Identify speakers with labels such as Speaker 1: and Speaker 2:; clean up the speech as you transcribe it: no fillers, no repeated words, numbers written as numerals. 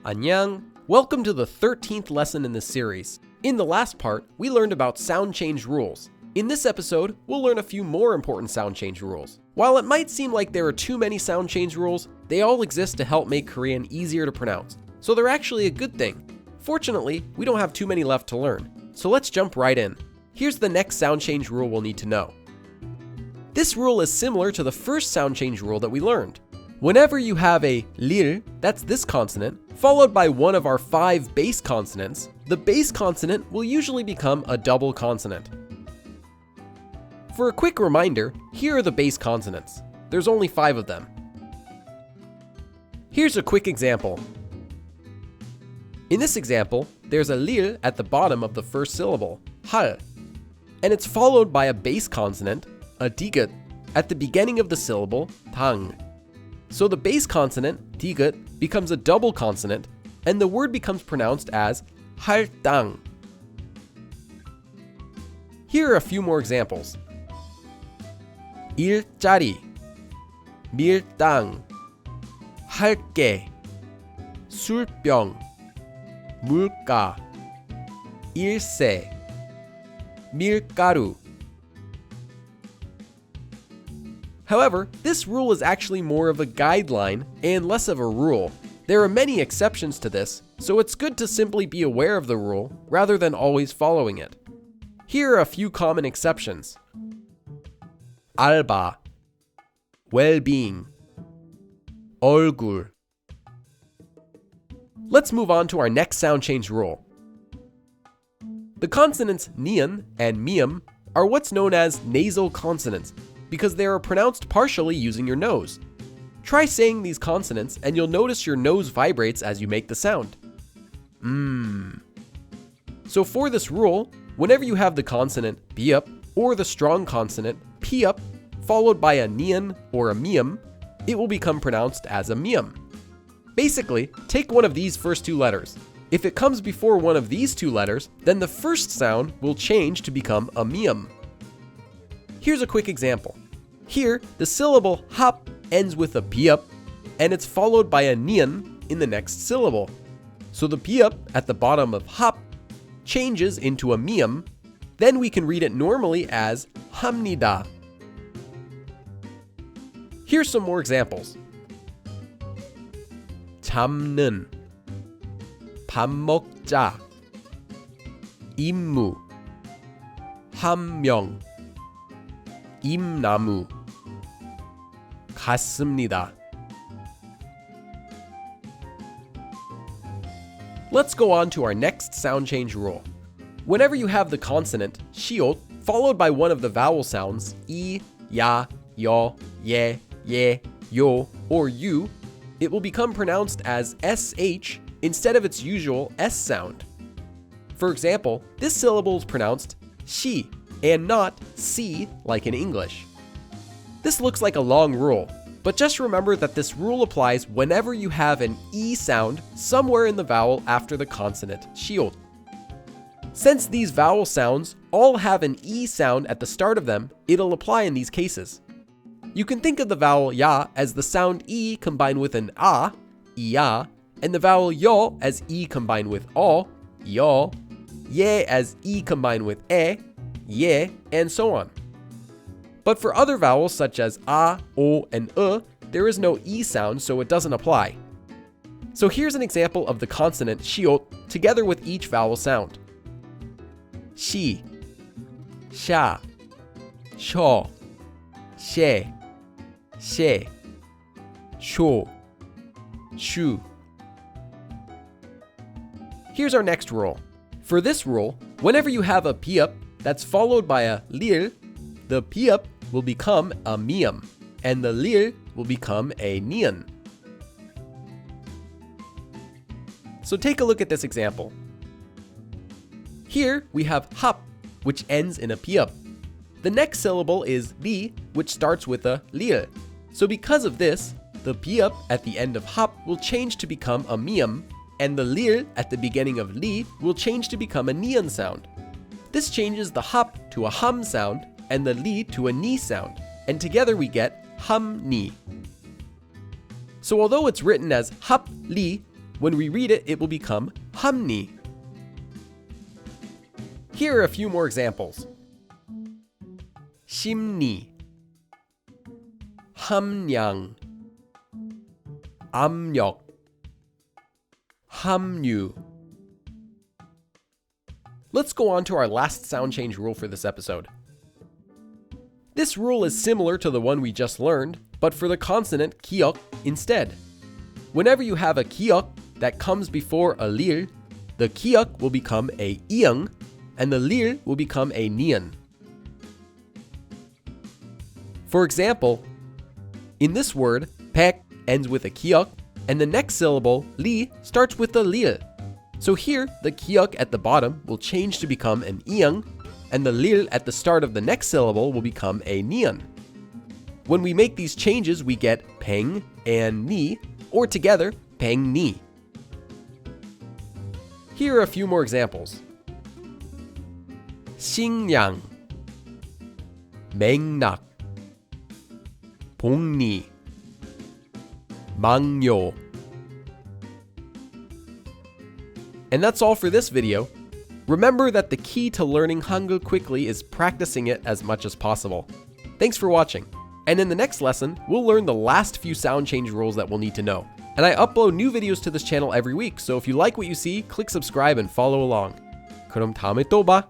Speaker 1: Annyeong! Welcome to the 13th lesson in this series. In the last part, we learned about sound change rules. In this episode, we'll learn a few more important sound change rules. While it might seem like there are too many sound change rules, they all exist to help make Korean easier to pronounce. So they're actually a good thing. Fortunately, we don't have too many left to learn. So let's jump right in. Here's the next sound change rule we'll need to know. This rule is similar to the first sound change rule that we learned. Whenever you have a lir, that's this consonant, followed by one of our 5 base consonants, the base consonant will usually become a double consonant. For a quick reminder, here are the base consonants. There's only 5 of them. Here's a quick example. In this example, there's a lir at the bottom of the first syllable, hal, and it's followed by a base consonant, a digut, at the beginning of the syllable, tang. So the base consonant, digut, becomes a double consonant, and the word becomes pronounced as 할당. Here are a few more examples. 일자리, 밀당, 할게, 술병, 물가, 일세, 밀가루. However, this rule is actually more of a guideline and less of a rule. There are many exceptions to this, so it's good to simply be aware of the rule rather than always following it. Here are a few common exceptions. 알바, well-being, 얼굴. Let's move on to our next sound change rule. The consonants nian and mium are what's known as nasal consonants, because they are pronounced partially using your nose. Try saying these consonants and you'll notice your nose vibrates as you make the sound. So for this rule, whenever you have the consonant biup or the strong consonant piup followed by a nian or a mium, it will become pronounced as a mium. Basically, take one of these first 2 letters. If it comes before one of these 2 letters, then the first sound will change to become a mium. Here's a quick example. Here, the syllable hap ends with a piup, and it's followed by a nian in the next syllable. So the piup at the bottom of hap changes into a mium, then we can read it normally as 합니다. Here's some more examples. 잡는, 밥 먹자, 임무, 한 명, 임나무, 갔습니다. Let's go on to our next sound change rule. Whenever you have the consonant 시옷 followed by one of the vowel sounds 이, 야, 여, 예, 예, 요, or you, it will become pronounced as sh instead of its usual s sound. For example, this syllable is pronounced she and not si like in English. This looks like a long rule, but just remember that this rule applies whenever you have an e sound somewhere in the vowel after the consonant 시옷. Since these vowel sounds all have an e sound at the start of them, it'll apply in these cases. You can think of the vowel ya as the sound e combined with an a, iya, and the vowel yo as e combined with o, yo, ye as e combined with e, ye, and so on. But for other vowels such as a, o, and there is no e sound, so it doesn't apply. So here's an example of the consonant 시옷 together with each vowel sound. 시, 샤, 셔, 셰, 셰, 쇼, 슈. Here's our next rule. For this rule, whenever you have a piup that's followed by a lir, the piup will become a mium, and the lir will become a nian. So take a look at this example. Here we have hap, which ends in a piup. The next syllable is li, which starts with a lir. So because of this, the piup at the end of hap will change to become a mium, and the lir at the beginning of li will change to become a nian sound. This changes the hap to a hum sound and the li to a ni sound, and together we get hum ni. So although it's written as hap li, When we read it, it will become hamni. Here are a few more examples. 심리, 함량, 압력, 함유. Let's go on to our last sound change rule for this episode. This rule is similar to the one we just learned, but for the consonant kiok instead. Whenever you have a kiok that comes before a lil, the kiok will become a iang, and the lil will become a nian. For example, in this word, pek ends with a kiok, and the next syllable, li, starts with the lil. So here, the kiok at the bottom will change to become an iang, and the lil at the start of the next syllable will become a nian. When we make these changes, we get peng and ni, or together, peng ni. Here are a few more examples. 식량, 맹락, 복리, 망요. And that's all for this video. Remember that the key to learning Hangul quickly is practicing it as much as possible. Thanks for watching. And in the next lesson, we'll learn the last few sound change rules that we'll need to know. And I upload new videos to this channel every week, so if you like what you see, click subscribe and follow along. 그럼 다음에 또 봐.